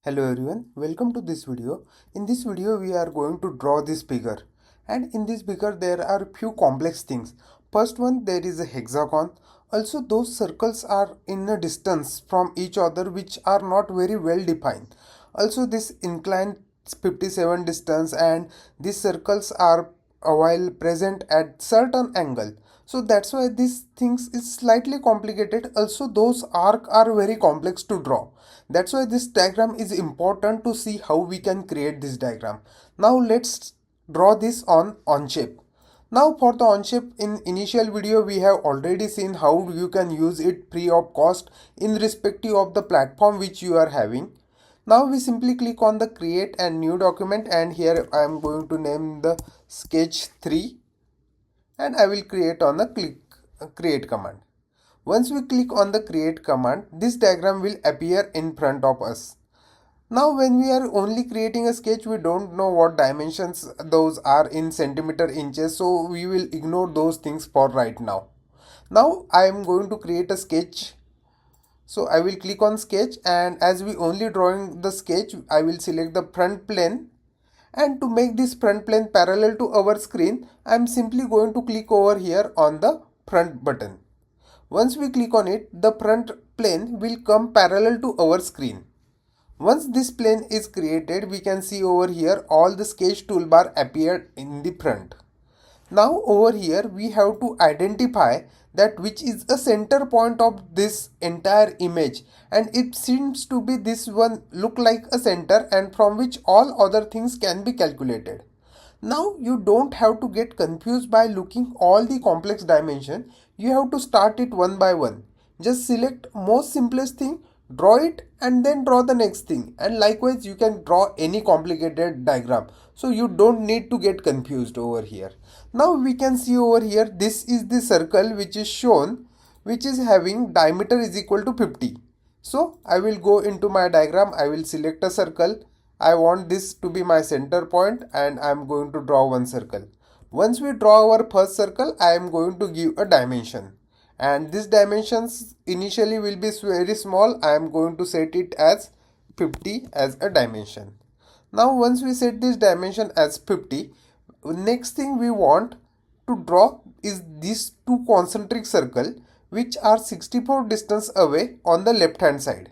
Hello everyone, welcome to this video. In this video we are going to draw this figure, and in this figure there are few complex things. First one, there is a hexagon. Also those circles are in a distance from each other which are not very well defined. Also this inclined 57 distance, and these circles are a while present at certain angle. So that's why these things is slightly complicated. Also those arcs are very complex to draw. That's why this diagram is important to see how we can create this diagram. Now let's draw this on Onshape. Now for the Onshape, in initial video we have already seen how you can use it free of cost in respective of the platform which you are having. Now we simply click on the create and new document, and here I am going to name the sketch 3, and I will create on the create command. Once we click on the create command, this diagram will appear in front of us. Now when we are only creating a sketch, we don't know what dimensions those are in centimeter, inches, so we will ignore those things for right now. Now I am going to create a sketch. So I will click on sketch, and as we only drawing the sketch, I will select the front plane, and to make this front plane parallel to our screen, I am simply going to click over here on the front button. Once we click on it, the front plane will come parallel to our screen. Once this plane is created, we can see over here all the sketch toolbar appeared in the front. Now over here we have to identify that which is a center point of this entire image, and it seems to be this one look like a center, and from which all other things can be calculated. Now you don't have to get confused by looking all the complex dimension. You have to start it one by one. Just select most simplest thing, draw it, and then draw the next thing, and likewise you can draw any complicated diagram, so you don't need to get confused over here. Now we can see over here, this is the circle which is shown, which is having diameter is equal to 50. So I will go into my diagram, I will select a circle. I want this to be my center point, and I am going to draw one circle. Once we draw our first circle, I am going to give a dimension, and this dimensions initially will be very small. I am going to set it as 50 as a dimension. Now once we set this dimension as 50, next thing we want to draw is these two concentric circle which are 64 distance away on the left hand side,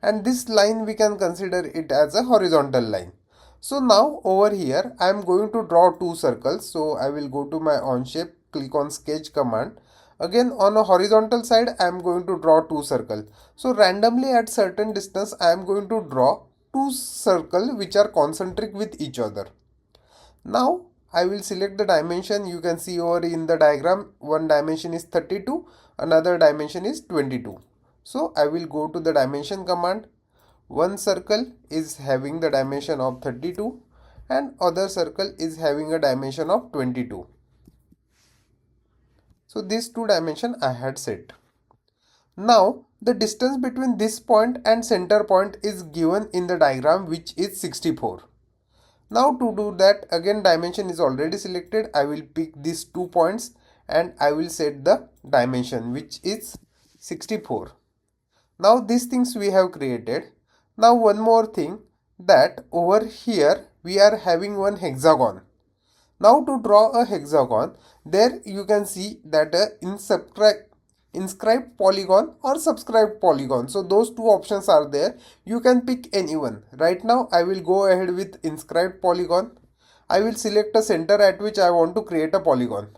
and this line we can consider it as a horizontal line. So now over here I am going to draw two circles. So I will go to my Onshape, click on sketch command. Again on a horizontal side I am going to draw two circles. So randomly at certain distance I am going to draw two circles which are concentric with each other. Now I will select the dimension. You can see over in the diagram, one dimension is 32, another dimension is 22. So I will go to the dimension command. One circle is having the dimension of 32 and other circle is having a dimension of 22. So these two dimension I had set. Now the distance between this point and center point is given in the diagram, which is 64. Now to do that, again dimension is already selected. I will pick these 2 points and I will set the dimension, which is 64. Now these things we have created. Now one more thing, that over here we are having one hexagon. Now to draw a hexagon, there you can see that inscribed polygon or subscribed polygon. So those two options are there. You can pick any one. Right now I will go ahead with inscribed polygon. I will select a center at which I want to create a polygon.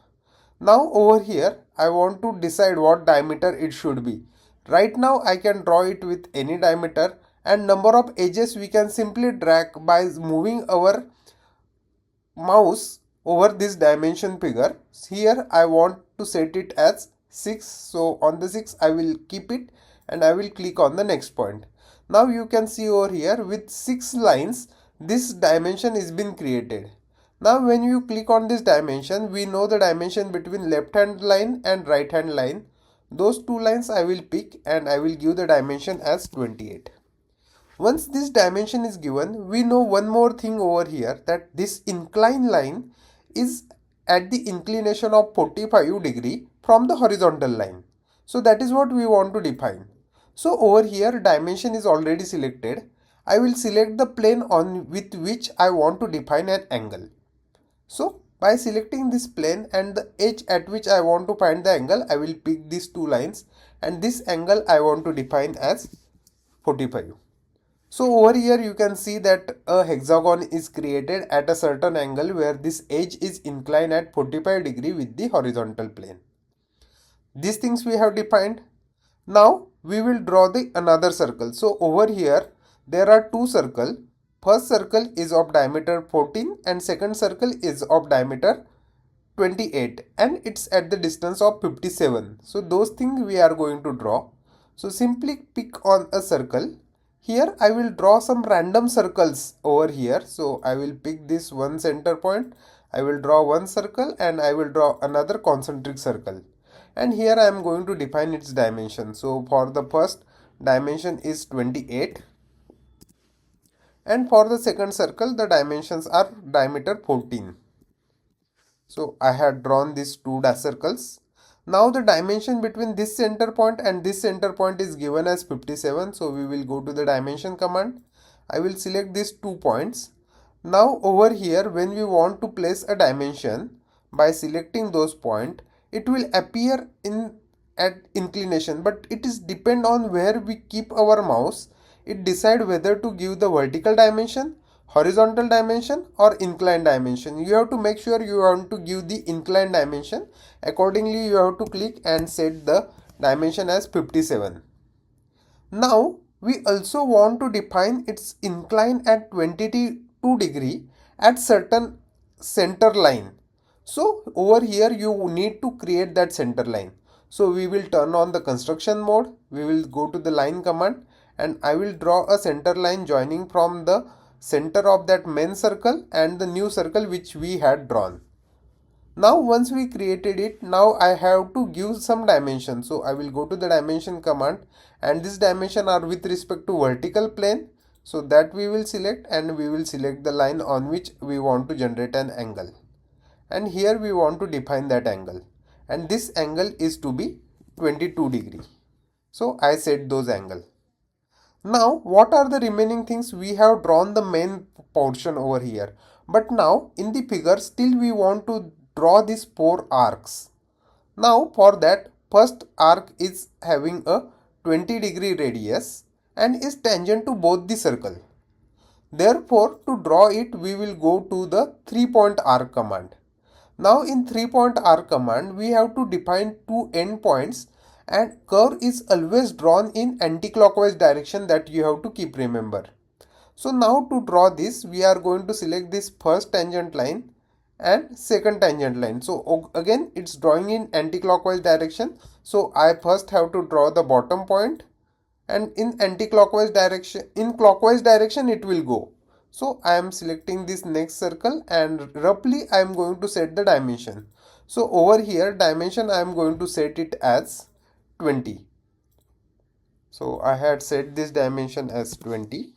Now over here I want to decide what diameter it should be. Right now I can draw it with any diameter, and number of edges we can simply drag by moving our mouse over this dimension figure. Here I want to set it as 6. So on the 6 I will keep it and I will click on the next point. Now you can see over here with 6 lines this dimension is been created. Now when you click on this dimension, we know the dimension between left hand line and right hand line. Those two lines I will pick and I will give the dimension as 28. Once this dimension is given, we know one more thing over here, that this inclined line is at the inclination of 45 degree from the horizontal line. So that is what we want to define. So over here dimension is already selected. I will select the plane with which I want to define an angle. So by selecting this plane and the edge at which I want to find the angle, I will pick these two lines, and this angle I want to define as 45. So over here you can see that a hexagon is created at a certain angle where this edge is inclined at 45 degree with the horizontal plane. These things we have defined. Now we will draw the another circle. So over here there are two circles. First circle is of diameter 14 and second circle is of diameter 28, and it's at the distance of 57. So those things we are going to draw. So simply pick on a circle. Here I will draw some random circles over here. So I will pick this one center point. I will draw one circle and I will draw another concentric circle. And here I am going to define its dimension. So for the first dimension is 28. And for the second circle the dimensions are diameter 14. So I had drawn these two dash circles. Now the dimension between this center point and this center point is given as 57. So we will go to the dimension command. I will select these 2 points. Now over here when we want to place a dimension, by selecting those points, it will appear in at inclination, but it is depend on where we keep our mouse. It decide whether to give the vertical dimension, horizontal dimension or inclined dimension. You have to make sure you want to give the inclined dimension. Accordingly you have to click and set the dimension as 57. Now we also want to define its incline at 22 degree at certain center line. So over here you need to create that center line. So we will turn on the construction mode. We will go to the line command and I will draw a center line joining from the center of that main circle and the new circle which we had drawn. Now once we created it, now I have to give some dimension. So I will go to the dimension command, and this dimension are with respect to vertical plane. So that we will select, and we will select the line on which we want to generate an angle. And here we want to define that angle, and this angle is to be 22 degree. So I set those angle. Now what are the remaining things? We have drawn the main portion over here, but now in the figure still we want to draw these 4 arcs. Now for that, first arc is having a 20 degree radius and is tangent to both the circle. Therefore to draw it we will go to the 3-point arc command. Now in 3-point arc command we have to define 2 endpoints, and curve is always drawn in anti-clockwise direction, that you have to keep remember. So now to draw this we are going to select this first tangent line and second tangent line. So again it's drawing in anti-clockwise direction. So I first have to draw the bottom point, and in anti-clockwise direction, in clockwise direction it will go. So I am selecting this next circle and roughly I am going to set the dimension. So over here dimension I am going to set it as 20. So I had set this dimension as 20,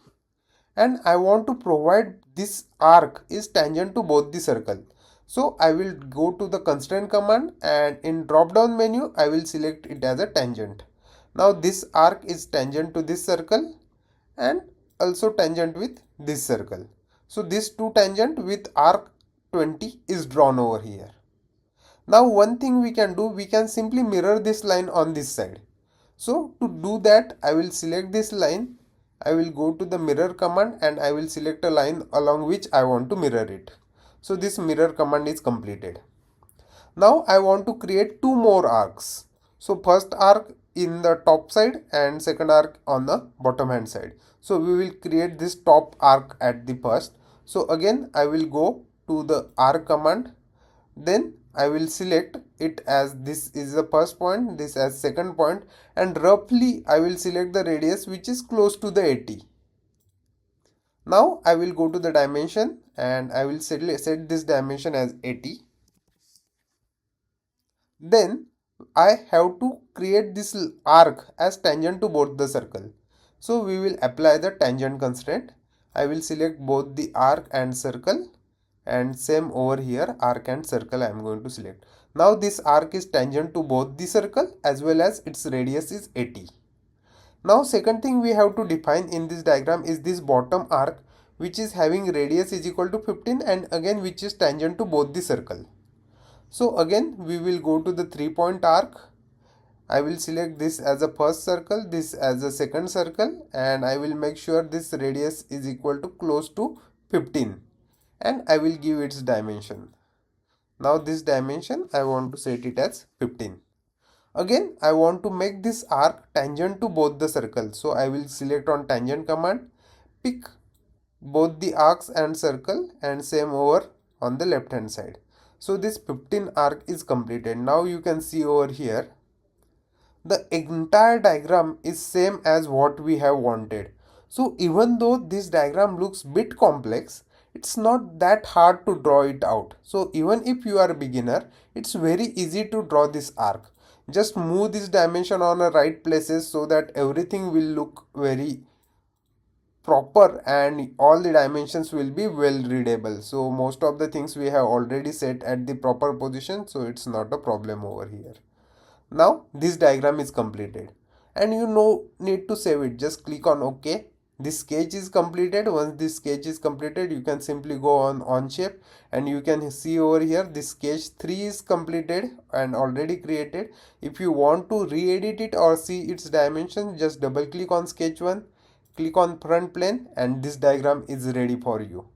and I want to provide this arc is tangent to both the circle. So I will go to the constraint command, and in drop down menu I will select it as a tangent. Now this arc is tangent to this circle and also tangent with this circle. So this two tangent with arc 20 is drawn over here. Now one thing we can do, we can simply mirror this line on this side. So to do that I will select this line. I will go to the mirror command and I will select a line along which I want to mirror it. So this mirror command is completed. Now I want to create 2 more arcs. So first arc in the top side and second arc on the bottom hand side. So we will create this top arc at the first. So again I will go to the arc command, then I will select it as this is the first point, this as second point, and roughly I will select the radius which is close to the 80. Now I will go to the dimension and I will set this dimension as 80. Then I have to create this arc as tangent to both the circle. So we will apply the tangent constraint. I will select both the arc and circle, and same over here, arc and circle I am going to select. Now this arc is tangent to both the circle as well as its radius is 80. Now second thing we have to define in this diagram is this bottom arc, which is having radius is equal to 15 and again which is tangent to both the circle. So again we will go to the 3-point arc. I will select this as a first circle, this as a second circle, and I will make sure this radius is equal to close to 15 and I will give its dimension. Now this dimension I want to set it as 15. Again I want to make this arc tangent to both the circles, so I will select on tangent command, pick both the arcs and circle, and same over on the left hand side. So this 15 arc is completed. Now you can see over here the entire diagram is same as what we have wanted. So even though this diagram looks bit complex, it's not that hard to draw it out. So even if you are a beginner, it's very easy to draw this arc. Just move this dimension on the right places so that everything will look very proper and all the dimensions will be well readable. So most of the things we have already set at the proper position, so it's not a problem over here. Now this diagram is completed and you need to save it. Just click on OK. This sketch is completed. Once this sketch is completed, you can simply go on Onshape and you can see over here this sketch 3 is completed and already created. If you want to re-edit it or see its dimension, just double click on sketch 1, click on front plane, and this diagram is ready for you.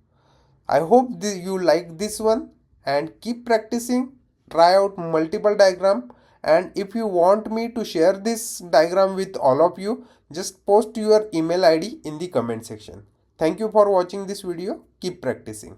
I hope you like this one and keep practicing. Try out multiple diagram, and if you want me to share this diagram with all of you, just post your email ID in the comment section. Thank you for watching this video. Keep practicing.